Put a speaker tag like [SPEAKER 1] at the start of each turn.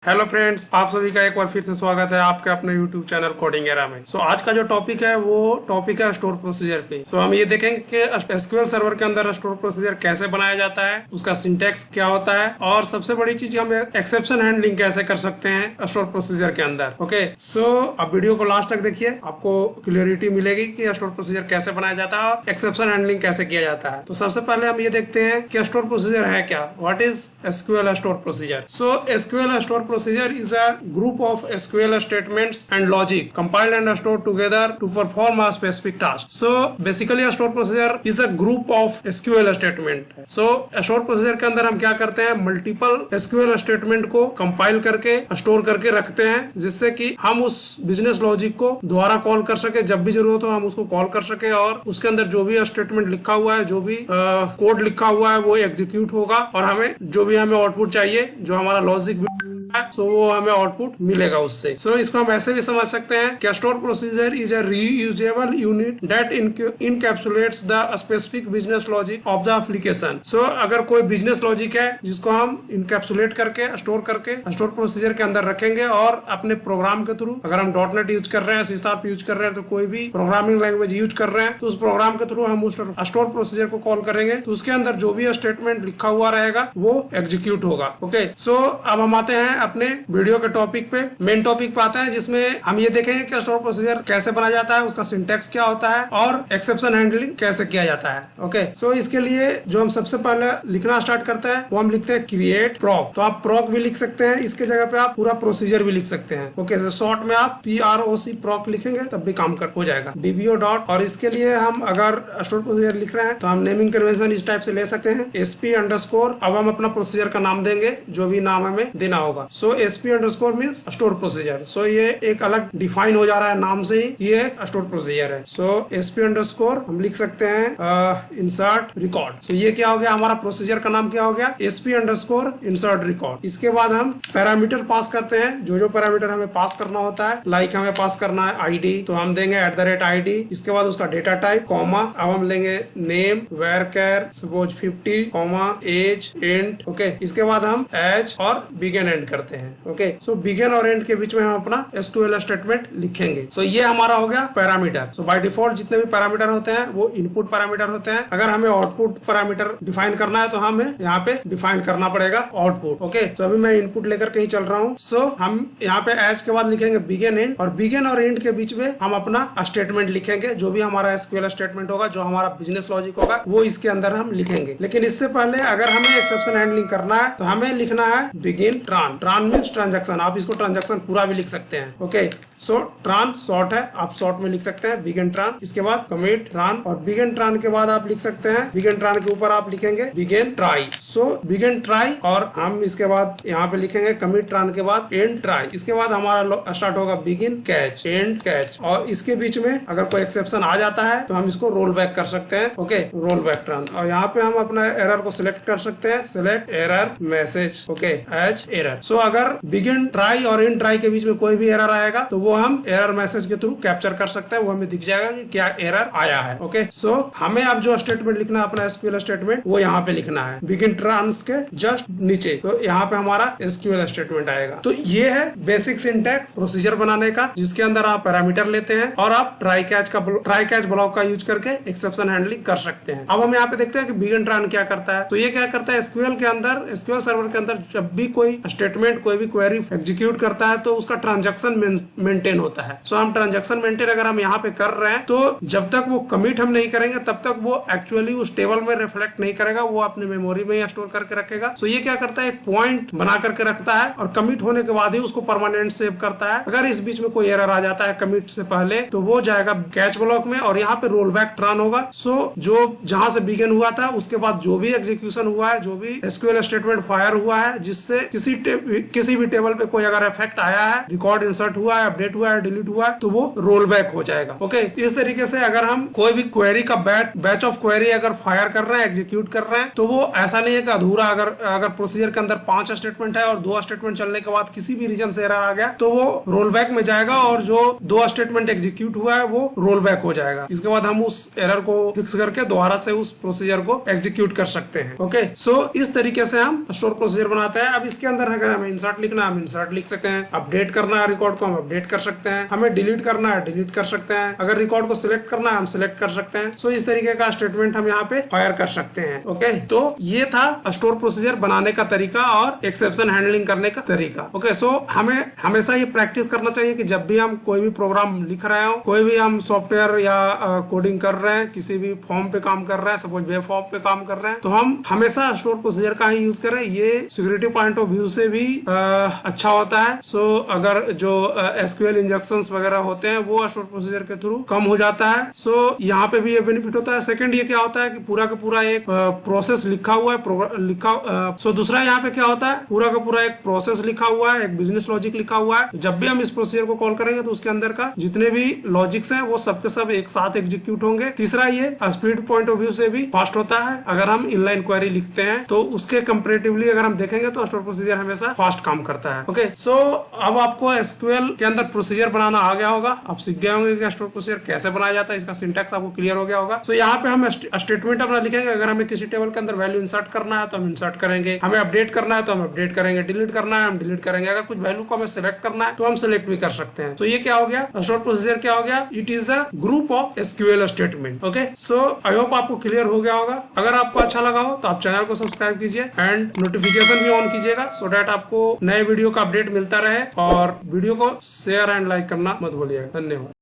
[SPEAKER 1] Hello friends, आप सभी का एक बार फिर से स्वागत है आपके अपने यूट्यूब चैनल कोडिंग एरा में। आज का जो टॉपिक है वो टॉपिक है स्टोर प्रोसीजर पे। हम ये देखेंगे कि एसक्यूएल सर्वर के अंदर स्टोर प्रोसीजर कैसे बनाया जाता है, उसका सिंटैक्स क्या होता है, और सबसे बड़ी चीज हम एक्सेप्शन हैंडलिंग कैसे कर सकते हैं स्टोर प्रोसीजर के अंदर। ओके, अब वीडियो को लास्ट तक देखिए, आपको क्लियरिटी मिलेगी कि स्टोर प्रोसीजर कैसे बनाया जाता है और एक्सेप्शन हैंडलिंग कैसे किया जाता है। तो सबसे पहले हम ये देखते हैं कि स्टोर प्रोसीजर है क्या, what is SQL store procedure. SQL store procedure is a group of SQL statements and logic compiled and stored together to perform a specific task. So basically a store procedure is a group of SQL statement. So a store procedure के अंदर हम क्या करते हैं, multiple SQL statement को compile करके store करके रखते हैं, जिससे कि हम उस बिजनेस लॉजिक को दोबारा कॉल कर सके, जब भी जरूरत हो हम उसको कॉल कर सके, और उसके अंदर जो भी स्टेटमेंट लिखा हुआ है, जो भी कोड लिखा हुआ है वो एग्जीक्यूट होगा, और हमें जो भी हमें आउटपुट चाहिए, जो हमारा लॉजिक वो हमें आउटपुट मिलेगा उससे। इसको हम ऐसे भी समझ सकते हैं कि store procedure is a reusable unit that encapsulates the specific business logic of the application. अगर कोई बिजनेस लॉजिक है जिसको हम इनकैप्सुलेट करके स्टोर प्रोसीजर के अंदर रखेंगे, और अपने प्रोग्राम के थ्रू, अगर हम .NET यूज कर रहे हैं, C# यूज कर रहे हैं, तो कोई भी प्रोग्रामिंग लैंग्वेज यूज कर रहे हैं, तो उस प्रोग्राम के थ्रू हम उस स्टोर प्रोसीजर को कॉल करेंगे, तो उसके अंदर जो भी स्टेटमेंट लिखा हुआ रहेगा वो एग्जीक्यूट होगा। ओके, अब हम आते हैं अपने वीडियो के टॉपिक पे, मेन टॉपिक पे आते हैं, जिसमें हम ये देखेंगे कि स्टोर प्रोसीजर कैसे बनाया जाता है, उसका सिंटैक्स क्या होता है, और एक्सेप्शन हैंडलिंग कैसे किया जाता है। ओके, इसके लिए जो हम सबसे पहले लिखना स्टार्ट करते हैं वो हम लिखते हैं क्रिएट प्रॉक। तो आप प्रॉक भी लिख सकते हैं, इसके जगह पे आप पूरा प्रोसीजर भी लिख सकते हैं। ओके, शॉर्ट में आप PROC प्रॉक लिखेंगे तब भी काम हो जाएगा। DBO डॉट, और इसके लिए हम अगर स्टोर प्रोसीजर लिख रहे हैं तो हम नेमिंग कन्वेंशन इस टाइप से ले सकते हैं, SP_, अब हम अपना प्रोसीजर का नाम देंगे, जो भी नाम हमें देना होगा। SP_ means store procedure. ये एक अलग डिफाइन हो जा रहा है नाम से ही, ये स्टोर प्रोसीजर है। SP_ हम लिख सकते हैं इंसर्ट रिकॉर्ड। ये क्या हो गया, हमारा प्रोसीजर का नाम क्या हो गया, SP_ इंसर्ट रिकॉर्ड। इसके बाद हम पैरामीटर पास करते हैं, जो पैरामीटर हमें पास करना होता है, लाइक हमें पास करना है ID, तो हम देंगे @ID। इसके बाद उसका डेटा टाइप, कॉमा, अब हम लेंगे name, varchar suppose 50, age, int. Okay, इसके बाद हम एज और बिगिन एंड करते हैं। ओके, बिगिन और एंड के बीच में हम अपना SQL स्टेटमेंट लिखेंगे। ये हमारा हो गया पैरामीटर। बाय डिफॉल्ट जितने भी पैरामीटर होते हैं वो इनपुट पैरामीटर होते हैं। अगर हमें आउटपुट पैरामीटर डिफाइन करना है तो हमें यहाँ पे डिफाइन करना पड़ेगा आउटपुट। ओके, अभी मैं इनपुट लेकर कहीं चल रहा हूँ। हम यहाँ पे एज के बाद लिखेंगे बिगिन एंड, और बिगिन और एंड के बीच में हम अपना स्टेटमेंट लिखेंगे, जो भी हमारा SQL स्टेटमेंट होगा, जो हमारा बिजनेस लॉजिक होगा, वो इसके अंदर हम लिखेंगे। लेकिन इससे पहले अगर हमें एक्सेप्शन हैंडलिंग करना है तो हमें लिखना है बिगिन ट्रान मीन्स ट्रांजेक्शन। आप इसको ट्रांजेक्शन पूरा भी लिख सकते हैं। ओके, ट्रान शॉर्ट है, आप शॉर्ट में लिख सकते हैं बिगिन ट्रान। इसके बाद कमिट ट्रान, और बिगिन ट्रान के बाद आप लिख सकते हैं, बिगिन ट्रान के ऊपर आप लिखेंगे बिगिन ट्राई। बिगिन ट्राई, और हम इसके बाद यहाँ पे लिखेंगे कमिट ट्रान के बाद एंड ट्राई। इसके बाद हमारा स्टार्ट होगा बिगिन कैच, एंड कैच, और इसके बीच में अगर कोई एक्सेप्शन आ जाता है तो हम इसको रोल बैक कर सकते हैं। ओके, रोल बैक ट्रान, और यहाँ पे हम अपना एरर को सिलेक्ट कर सकते हैं, select error message, okay, as error. अगर बिगिन ट्राई और एंड ट्राई के बीच में कोई भी एरर आएगा तो वो हम एरर मैसेज के थ्रू कैप्चर कर सकते हैं, वो हमें दिख जाएगा कि क्या एरर आया है। ओके, हमें अब जो स्टेटमेंट लिखना है अपना SQL स्टेटमेंट, वो यहाँ पे लिखना है बिगिन ट्रांस के जस्ट नीचे। तो यहाँ पे हमारा SQL स्टेटमेंट आएगा। तो ये है बेसिक सिंटैक्स प्रोसीजर बनाने का, जिसके अंदर आप पैरामीटर लेते हैं और आप ट्राई कैच ब्लॉक का यूज करके एक्सेप्शन हैंडलिंग कर सकते हैं। अब हम यहाँ पे देखते हैं कि बिगिन ट्रान क्या करता है। तो ये क्या करता है, SQL के अंदर, SQL सर्वर के अंदर जब भी कोई स्टेटमेंट, कोई भी क्वेरी एग्जीक्यूट करता है तो उसका ट्रांजैक्शन मेंटेन होता है। हम ट्रांजैक्शन मेंटेन अगर हम यहाँ पे कर रहे हैं तो जब तक वो कमिट हम नहीं करेंगे तब तक वो एक्चुअली उस टेबल में रिफ्लेक्ट नहीं करेगा, वो अपने मेमोरी में स्टोर करके रखेगा। ये क्या करता है, एक पॉइंट बना करके रखता है, और कमिट होने के बाद ही उसको परमानेंट सेव करता है। अगर इस बीच में कोई एरर आ जाता है कमिट से पहले तो वो जाएगा कैच ब्लॉक में, और यहाँ पे रोल बैक ट्रान होगा। जो जहां से बिगिन हुआ था उसके बाद जो भी एग्जीक्यूशन हुआ है, जो भी SQL स्टेटमेंट फायर हुआ है, जिससे किसी भी टेबल पे कोई अगर इफेक्ट आया है, रिकॉर्ड इंसर्ट हुआ है, अपडेट हुआ है, डिलीट हुआ है, तो वो रोल बैक हो जाएगा। ओके, इस तरीके से अगर हम कोई भी क्वेरी का बैच ऑफ क्वेरी अगर फायर कर रहे हैं, एग्जीक्यूट कर रहे हैं, तो वो ऐसा नहीं है कि अधूरा, अगर प्रोसीजर के अंदर 5 स्टेटमेंट है और 2 स्टेटमेंट चलने के बाद किसी भी रीजन से एरर आ गया तो वो रोल बैक में जाएगा, और जो 2 स्टेटमेंट एग्जीक्यूट हुआ है वो रोल बैक हो जाएगा। इसके बाद हम उस एरर को फिक्स करके दोबारा से उस प्रोसीजर को एग्जीक्यूट कर सकते हैं। ओके, इस तरीके से हम स्टोर प्रोसीजर बनाते हैं। अब इसके अंदर अगर हम हमें इंसर्ट लिखना है हम इंसर्ट लिख सकते हैं, अपडेट करना है रिकॉर्ड को हम अपडेट कर सकते हैं, हमें डिलीट करना है डिलीट कर सकते हैं, अगर रिकॉर्ड को सिलेक्ट करना है हम सिलेक्ट कर सकते हैं। सो इस तरीके का स्टेटमेंट हम यहाँ पे फायर कर सकते हैं। ओके, तो ये था स्टोर प्रोसीजर बनाने का तरीका और एक्सेप्शन हैंडलिंग करने का तरीका। ओके, सो हमें हमेशा ये प्रैक्टिस करना चाहिए कि जब भी हम कोई भी प्रोग्राम लिख रहे हो, कोई भी हम सॉफ्टवेयर या कोडिंग कर रहे हैं, किसी भी फॉर्म पे काम कर रहे हैं, सपोज वेब फॉर्म पे काम कर रहे हैं, तो हम हमेशा स्टोर प्रोसीजर का ही यूज करें। ये सिक्योरिटी पॉइंट ऑफ व्यू से भी अच्छा होता है। सो अगर जो एसक्यूएल इंजेक्शंस वगैरह होते हैं वो स्टोर प्रोसीजर के थ्रू कम हो जाता है। सो यहाँ पे भी ये बेनिफिट होता है। सेकंड ये क्या होता है कि पूरा का पूरा एक प्रोसेस लिखा हुआ है सो दूसरा यहाँ पे क्या होता है, पूरा का पूरा एक प्रोसेस लिखा हुआ है, एक बिजनेस लॉजिक लिखा हुआ है। जब भी हम इस प्रोसीजर को कॉल करेंगे तो उसके अंदर का जितने भी लॉजिक्स हैं वो सबके सब एक साथ एग्जीक्यूट होंगे। तीसरा ये स्पीड पॉइंट ऑफ व्यू से भी फास्ट होता है। अगर हम इनलाइन क्वेरी लिखते हैं तो उसके कंपैरेटिवली अगर हम देखेंगे तो स्टोर प्रोसीजर हमेशा फास्ट काम करता है। ओके, सो अब आपको एसक्यूएल के अंदर प्रोसीजर बनाना आ गया होगा। आप सीख गए होंगे कि स्टोर प्रोसीजर कैसे बनाया जाता है, इसका सिंटैक्स आपको क्लियर हो गया होगा। सो यहाँ पे हम स्टेटमेंट अपना लिखेंगे। अगर हमें किसी टेबल के अंदर वैल्यू इंसर्ट करना है तो हम इंसर्ट करेंगे, हमें अपडेट करना है तो हम अपडेट करेंगे, डिलीट करना है हम डिलीट करेंगे, अगर कुछ वैल्यू को हमें सिलेक्ट करना है तो हम सिलेक्ट भी कर सकते हैं। तो ये क्या हो गया, स्टोर प्रोसीजर क्या हो गया, it is the group of SQL statement. Okay, so I hope आपको क्लियर हो गया होगा। अगर आपको अच्छा लगा हो तो आप चैनल को सब्सक्राइब कीजिए एंड नोटिफिकेशन भी ऑन कीजिएगा सो दैट आपको नए वीडियो का अपडेट मिलता रहे। और वीडियो को शेयर एंड लाइक करना मत भूलिएगा। धन्यवाद।